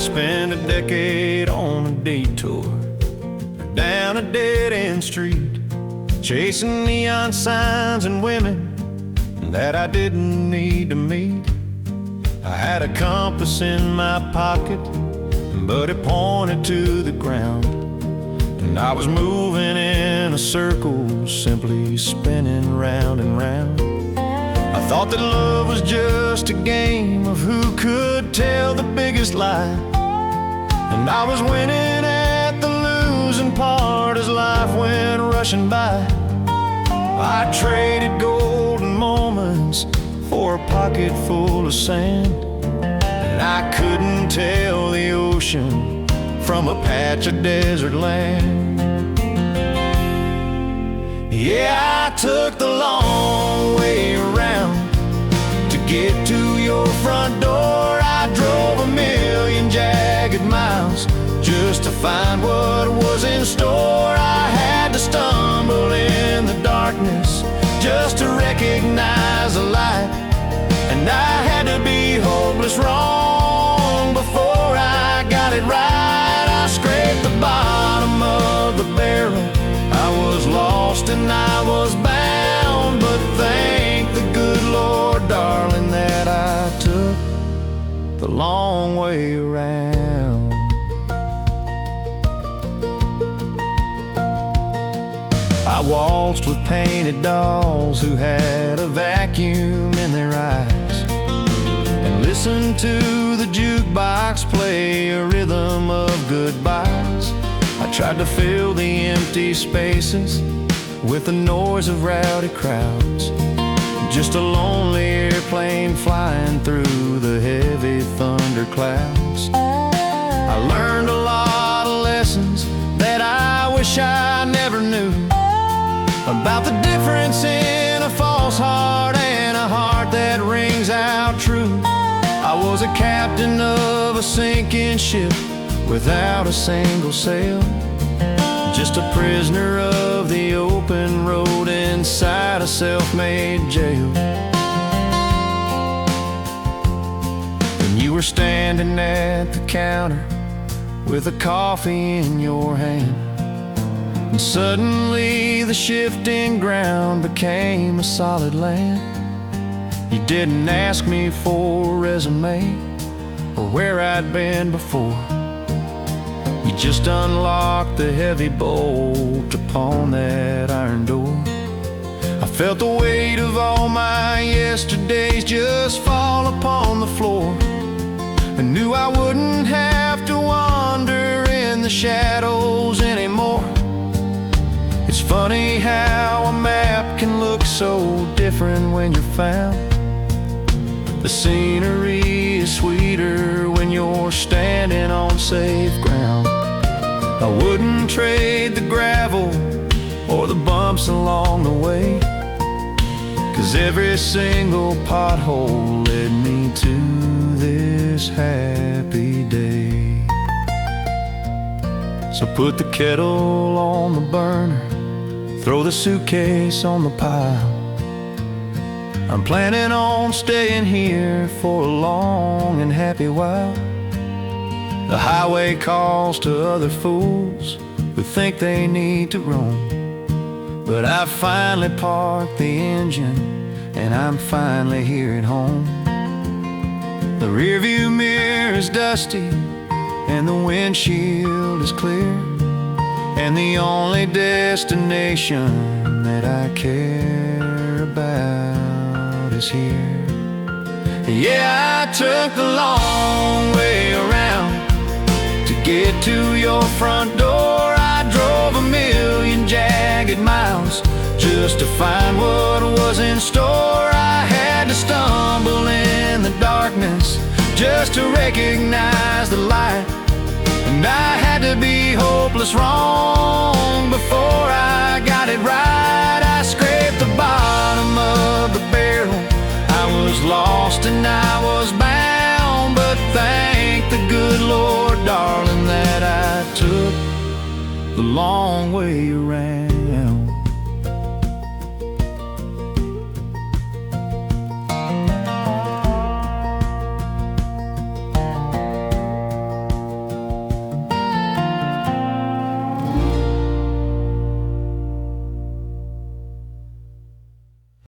spent a decade on a detour down a dead-end street, chasing neon signs and women that I didn't need to meet. I had a compass in my pocket, but it pointed to the ground, and I was moving in a circle, simply spinning round and round. I thought that love was just a game of who could tell the biggest lie, and I was winning at the losing part as life went rushing by. I traded golden moments for a pocket full of sand, and I couldn't tell the ocean from a patch of desert land. Yeah, I took the long way around to get to your front door. I drove a million jagged miles just to find what was in store. I had to stumble in the darkness just to recognize the light, and I had to be hopeless wrong before I got it right. I scraped the bottom of the barrel. I was lost and I was bound, but thank the good Lord, darling, that I took the long way around. I waltzed with painted dolls who had a vacuum in their eyes, and listened to the jukebox play a rhythm of goodbyes. I tried to fill the empty spaces with the noise of rowdy crowds, just a lonely airplane flying through the heavy thunderclouds. I learned a lot of lessons that I wish I never knew, about the difference in a false heart and a heart that rings out true. I was a captain of a sinking ship without a single sail, just a prisoner of the open road inside a self-made jail. And you were standing at the counter with a coffee in your hand, and suddenly the shifting ground became a solid land. You didn't ask me for a resume or where I'd been before. You just unlocked the heavy bolt upon that iron door. I felt the weight of all my yesterdays just fall upon the floor, and knew I wouldn't have to wander in the shadows anymore. It's funny how a map can look so different when you're found. The scenery is sweeter when you're standing on safe ground. I wouldn't trade the gravel or the bumps along the way, 'cause every single pothole led me to this happy day. So put the kettle on the burner, throw the suitcase on the pile. I'm planning on staying here for a long and happy while. The highway calls to other fools who think they need to roam, but I've finally parked the engine and I'm finally here at home. The rearview mirror is dusty and the windshield is clear, and the only destination that I care about is here. Yeah, I took the long way around to get to your front door. I drove a million jagged miles just to find what was in store. I had to stumble in the darkness just to recognize the light, and I had to be hopeless wrong before I got it right. I scraped the bottom of the barrel. I was lost and I was bound, but thank the good Lord, darling, that I took the long way around.